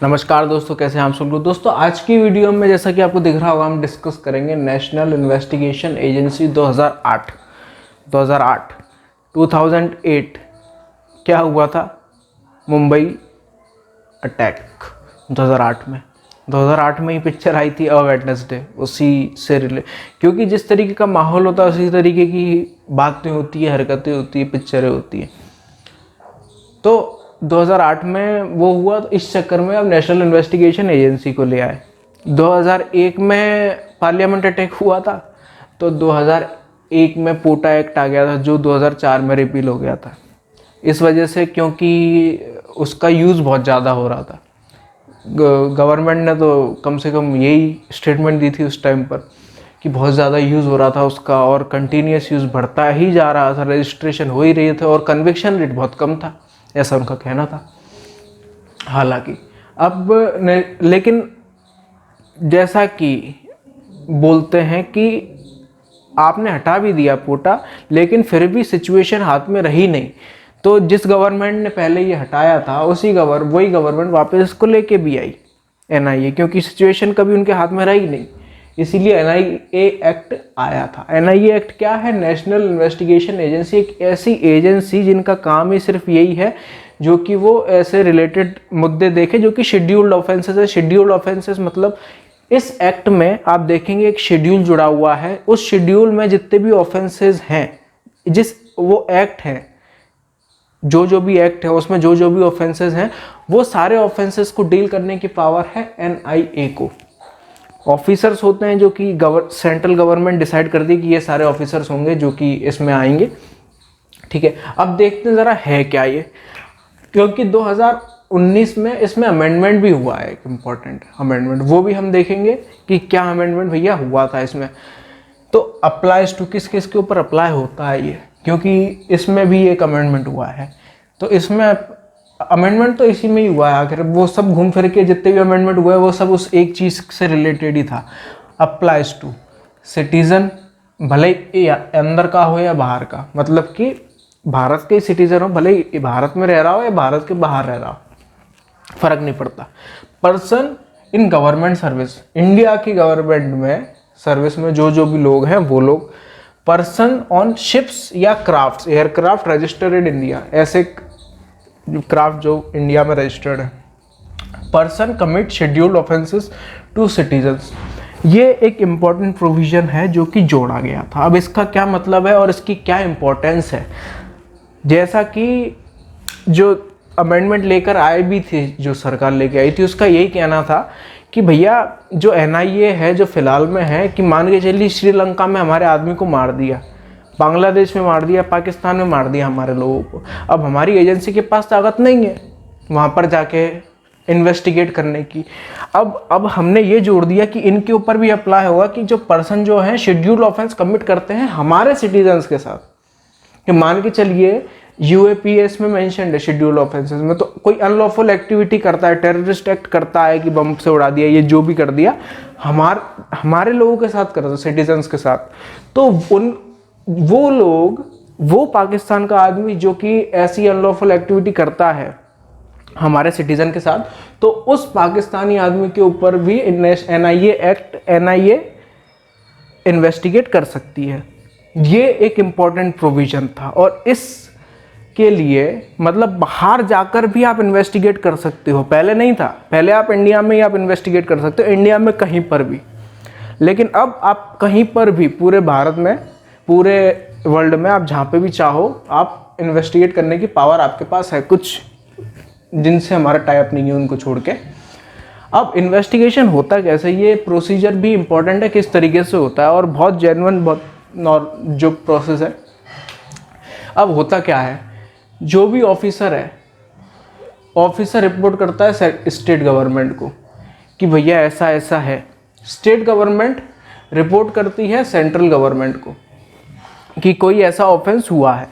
नमस्कार दोस्तों, कैसे हैं आप सब लोग। दोस्तों आज की वीडियो में जैसा कि आपको दिख रहा होगा हम डिस्कस करेंगे नेशनल इन्वेस्टिगेशन एजेंसी 2008 क्या हुआ था। मुंबई अटैक 2008 में ही पिक्चर आई थी अ वेडनेसडे, उसी से रिले क्योंकि जिस तरीके का माहौल होता है उसी तरीके की बातें होती है, हरकतें होती है, पिक्चरें होती हैं। तो 2008 में वो हुआ, तो इस चक्कर में अब नेशनल इन्वेस्टिगेशन एजेंसी को ले आए। 2001 में पार्लियामेंट अटैक हुआ था, तो 2001 में पोटा एक्ट आ गया था जो 2004 में रिपील हो गया था। इस वजह से, क्योंकि उसका यूज़ बहुत ज़्यादा हो रहा था, गवर्नमेंट ने तो कम से कम यही स्टेटमेंट दी थी उस टाइम पर कि बहुत ज़्यादा यूज़ हो रहा था उसका और कंटिन्यूस यूज़ बढ़ता ही जा रहा था, रजिस्ट्रेशन हो ही रहे थे और कन्विक्शन रेट बहुत कम था, ऐसा उनका कहना था। हालांकि लेकिन जैसा कि बोलते हैं कि आपने हटा भी दिया पोटा, लेकिन फिर भी सिचुएशन हाथ में रही नहीं, तो जिस गवर्नमेंट ने पहले ये हटाया था वही गवर्नमेंट वापस इसको लेके भी आई एनआईए, क्योंकि सिचुएशन कभी उनके हाथ में रही नहीं, इसीलिए एनआईए एक्ट आया था। एनआईए एक्ट क्या है? नेशनल इन्वेस्टिगेशन एजेंसी, एक ऐसी एजेंसी जिनका काम ही सिर्फ यही है जो कि वो ऐसे रिलेटेड मुद्दे देखे जो कि शेड्यूल्ड ऑफेंसेस है। शेड्यूल्ड ऑफेंसेस मतलब इस एक्ट में आप देखेंगे एक शेड्यूल जुड़ा हुआ है, उस शेड्यूल में जितने भी ऑफेंसेस हैं, जिस वो एक्ट है, जो भी एक्ट है उसमें जो भी ऑफेंसेस हैं, वो सारे ऑफेंसेस को डील करने की पावर है एनआईए को। ऑफिसर्स होते हैं जो कि सेंट्रल गवर्नमेंट डिसाइड करती है कि ये सारे ऑफिसर्स होंगे जो कि इसमें आएंगे। ठीक है, अब देखते हैं ज़रा है क्या ये, क्योंकि 2019 में इसमें अमेंडमेंट भी हुआ है, एक इम्पॉर्टेंट अमेंडमेंट, वो भी हम देखेंगे कि क्या अमेंडमेंट भैया हुआ था इसमें। तो अप्लाइज टू किस किस के ऊपर अप्लाई होता है ये, क्योंकि इसमें भी एक अमेंडमेंट हुआ है। तो इसमें अमेंडमेंट तो इसी में ही हुआ है, आखिर वो सब घूम फिर के जितने भी अमेंडमेंट हुए वो सब उस एक चीज़ से रिलेटेड ही था। अप्लाइज टू सिटीजन, भले ही अंदर का हो या बाहर का, मतलब कि भारत के सिटीजन हो, भले ही भारत में रह रहा हो या भारत के बाहर रह रहा हो, फर्क नहीं पड़ता। Person in government service, India की गवर्नमेंट में सर्विस में जो भी लोग हैं वो लोग। पर्सन ऑन शिप्स या crafts, aircraft registered in India, ऐसे क्राफ्ट जो इंडिया में रजिस्टर्ड है। Person commit scheduled offences to citizens, ये एक इम्पॉर्टेंट प्रोविजन है जो कि जोड़ा गया था। अब इसका क्या मतलब है और इसकी क्या इम्पोर्टेंस है, जैसा कि जो अमेंडमेंट लेकर आए भी थे, जो सरकार लेके आई थी, उसका यही कहना था कि भैया जो एनआईए है जो फिलहाल में है, कि मान के चलिए श्रीलंका में हमारे आदमी को मार दिया, बांग्लादेश में मार दिया, पाकिस्तान में मार दिया हमारे लोगों को, अब हमारी एजेंसी के पास ताकत नहीं है वहाँ पर जाके इन्वेस्टिगेट करने की। अब हमने ये जोड़ दिया कि इनके ऊपर भी अप्लाई होगा कि जो पर्सन जो है शेड्यूल्ड ऑफेंस कमिट करते हैं हमारे सिटीजन्स के साथ, कि मान के चलिए यूएपीएस में मेंशन्ड है शेड्यूल्ड ऑफेंसेस में, तो कोई अनलॉफुल एक्टिविटी करता है, टेररिस्ट एक्ट करता है कि बम से उड़ा दिया, ये जो भी कर दिया हमारे लोगों के साथ करता है, सिटीजन्स के साथ, तो वो लोग, वो पाकिस्तान का आदमी जो कि ऐसी अनलॉफुल एक्टिविटी करता है हमारे सिटीजन के साथ, तो उस पाकिस्तानी आदमी के ऊपर भी एनआईए इन्वेस्टिगेट कर सकती है। ये एक इम्पॉर्टेंट प्रोविजन था और इसके लिए मतलब बाहर जाकर भी आप इन्वेस्टिगेट कर सकते हो, पहले नहीं था, पहले आप इंडिया में ही आप इन्वेस्टिगेट कर सकते हो, इंडिया में कहीं पर भी, लेकिन अब आप कहीं पर भी पूरे भारत में, पूरे वर्ल्ड में, आप जहाँ पे भी चाहो आप इन्वेस्टिगेट करने की पावर आपके पास है, कुछ जिनसे हमारा टाइप नहीं है उनको छोड़ के। अब इन्वेस्टिगेशन होता कैसे, ये प्रोसीजर भी इम्पोर्टेंट है, किस तरीके से होता है, और बहुत जेन्युइन, बहुत जो प्रोसेस है। अब होता क्या है, जो भी ऑफिसर है, ऑफिसर रिपोर्ट करता है स्टेट गवर्नमेंट को कि भैया ऐसा ऐसा है, स्टेट गवर्नमेंट रिपोर्ट करती है सेंट्रल गवर्नमेंट को कि कोई ऐसा ऑफेंस हुआ है।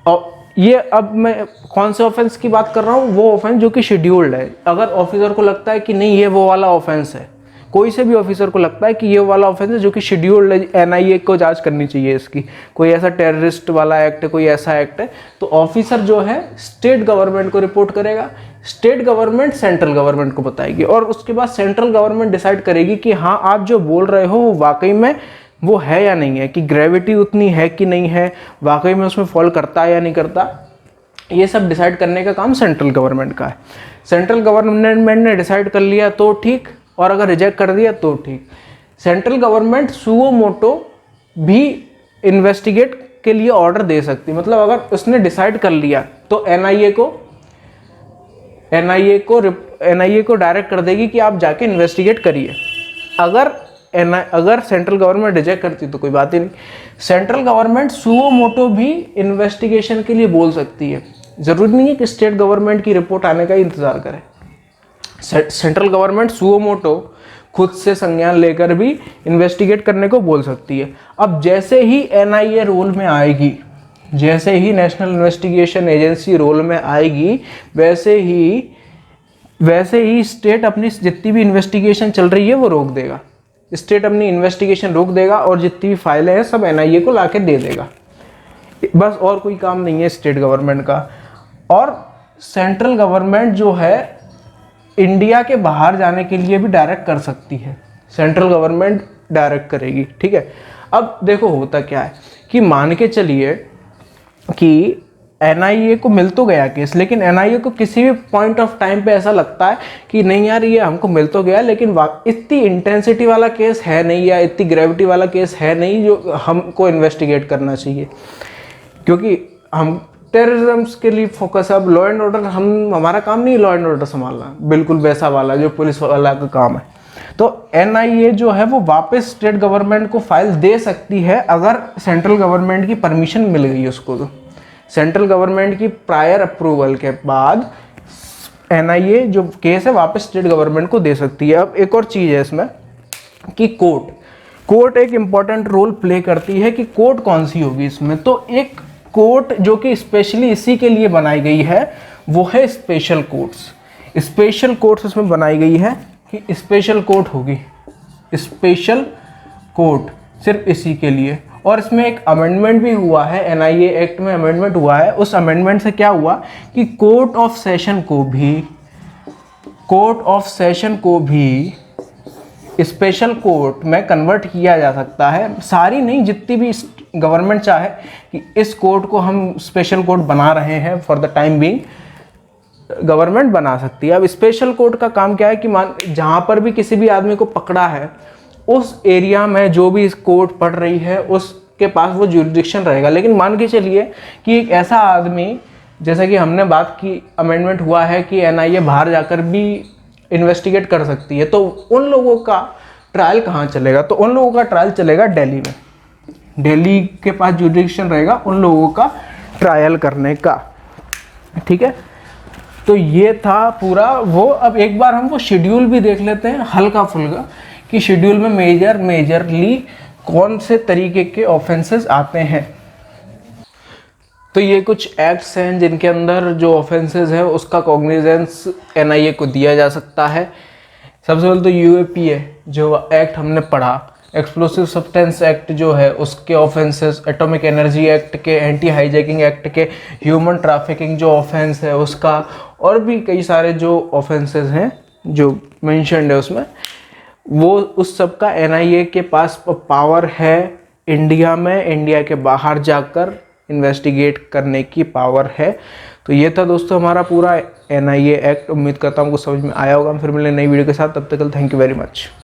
और ये, अब मैं कौन से ऑफेंस की बात कर रहा हूँ, वो ऑफेंस जो कि शेड्यूल्ड है। अगर ऑफिसर को लगता है कि नहीं ये वो वाला ऑफेंस है, कोई से भी ऑफिसर को लगता है कि ये वाला ऑफेंस है जो कि शेड्यूल्ड एनआईए को जांच करनी चाहिए इसकी, कोई ऐसा टेररिस्ट वाला एक्ट है, कोई ऐसा एक्ट है, तो ऑफिसर जो है स्टेट गवर्नमेंट को रिपोर्ट करेगा, स्टेट गवर्नमेंट सेंट्रल गवर्नमेंट को बताएगी और उसके बाद सेंट्रल गवर्नमेंट डिसाइड करेगी कि हाँ आप जो बोल रहे हो वो वाकई में वो है या नहीं है, कि ग्रेविटी उतनी है कि नहीं है, वाकई में उसमें फॉल करता है या नहीं करता। ये सब डिसाइड करने का काम सेंट्रल गवर्नमेंट का है। सेंट्रल गवर्नमेंट ने डिसाइड कर लिया तो ठीक, और अगर रिजेक्ट कर दिया तो ठीक। सेंट्रल गवर्नमेंट सुओ मोटो भी इन्वेस्टिगेट के लिए ऑर्डर दे सकती है, मतलब अगर उसने डिसाइड कर लिया तो एनआईए को डायरेक्ट कर देगी कि आप जाके इन्वेस्टिगेट करिए। अगर सेंट्रल गवर्नमेंट रिजेक्ट करती तो कोई बात ही नहीं। सेंट्रल गवर्नमेंट सुओ मोटो भी इन्वेस्टिगेशन के लिए बोल सकती है, जरूरी नहीं है कि स्टेट गवर्नमेंट की रिपोर्ट आने का ही इंतजार करें। सेंट्रल गवर्नमेंट सुओ मोटो खुद से संज्ञान लेकर भी इन्वेस्टिगेट करने को बोल सकती है। अब जैसे ही एनआईए रोल में आएगी, जैसे ही नेशनल इन्वेस्टिगेशन एजेंसी रोल में आएगी, वैसे ही स्टेट अपनी जितनी भी इन्वेस्टिगेशन चल रही है वो रोक देगा। स्टेट अपनी इन्वेस्टिगेशन रोक देगा और जितनी भी फाइलें हैं सब एनआईए को लाके दे देगा। बस और कोई काम नहीं है स्टेट गवर्नमेंट का। और सेंट्रल गवर्नमेंट जो है इंडिया के बाहर जाने के लिए भी डायरेक्ट कर सकती है, सेंट्रल गवर्नमेंट डायरेक्ट करेगी, ठीक है। अब देखो होता क्या है कि मान के चलिए कि एनआईए को मिल तो गया केस, लेकिन एनआईए को किसी भी पॉइंट ऑफ टाइम पे ऐसा लगता है कि नहीं यार ये हमको मिल तो गया, लेकिन इतनी इंटेंसिटी वाला केस है नहीं या इतनी ग्रेविटी वाला केस है नहीं जो हमको इन्वेस्टिगेट करना चाहिए, क्योंकि हम टेररिज्म के लिए फोकस है। अब लॉ एंड ऑर्डर हमारा काम नहीं लॉ एंड ऑर्डर संभालना, बिल्कुल वैसा वाला जो पुलिस वाला का काम है। तो एनआईए जो है वो वापस स्टेट गवर्नमेंट को फाइल दे सकती है अगर सेंट्रल गवर्नमेंट की परमिशन मिल गई उसको। तो सेंट्रल गवर्नमेंट की प्रायर अप्रूवल के बाद एनआईए जो केस है वापस स्टेट गवर्नमेंट को दे सकती है। अब एक और चीज़ है इसमें कि कोर्ट एक इम्पॉर्टेंट रोल प्ले करती है कि कोर्ट कौन सी होगी इसमें। तो एक कोर्ट जो कि स्पेशली इसी के लिए बनाई गई है वो है स्पेशल कोर्ट्स। स्पेशल कोर्ट्स इसमें बनाई गई है कि स्पेशल कोर्ट होगी, स्पेशल कोर्ट सिर्फ इसी के लिए। और इसमें एक अमेंडमेंट भी हुआ है, एनआईए एक्ट में अमेंडमेंट हुआ है। उस अमेंडमेंट से क्या हुआ कि कोर्ट ऑफ सेशन को भी स्पेशल कोर्ट में कन्वर्ट किया जा सकता है। सारी नहीं, जितनी भी गवर्नमेंट चाहे कि इस कोर्ट को हम स्पेशल कोर्ट बना रहे हैं for the time being, government बना सकती है। अब स्पेशल कोर्ट का काम क्या है कि जहाँ पर भी किसी भी आदमी को पकड़ा है उस एरिया में जो भी इस कोर्ट पढ़ रही है उसके पास वो जुरिडिक्शन रहेगा। लेकिन मान के चलिए कि एक ऐसा आदमी, जैसा कि हमने बात की, अमेंडमेंट हुआ है कि एनआईए बाहर जाकर भी इन्वेस्टिगेट कर सकती है, तो उन लोगों का ट्रायल कहाँ चलेगा? तो उन लोगों का ट्रायल चलेगा दिल्ली में। दिल्ली के पास जुरिडिक्शन रहेगा उन लोगों का ट्रायल करने का, ठीक है। तो ये था पूरा वो। अब एक बार हम वो शेड्यूल भी देख लेते हैं हल्का फुल्का कि शेड्यूल में मेजरली कौन से तरीके के ऑफेंसेस आते हैं। तो ये कुछ एक्ट्स हैं जिनके अंदर जो ऑफेंसेस है उसका कॉग्निजेंस एनआईए को दिया जा सकता है। सबसे पहले तो यूएपी है जो एक्ट हमने पढ़ा, एक्सप्लोसिव सब्सटेंस एक्ट जो है उसके ऑफेंसेस, एटॉमिक एनर्जी एक्ट के, एंटी हाईजैकिंग एक्ट के, ह्यूमन ट्रैफिकिंग जो ऑफेंस है उसका, और भी कई सारे जो ऑफेंसेस हैं जो मेंशन्ड है उसमें, वो उस सब का एनआईए के पास पावर है इंडिया में, इंडिया के बाहर जाकर इन्वेस्टिगेट करने की पावर है। तो ये था दोस्तों हमारा पूरा एनआईए एक्ट। उम्मीद करता हूँ आपको समझ में आया होगा। हम फिर मिलेंगे नई वीडियो के साथ, तब तक थैंक यू वेरी मच।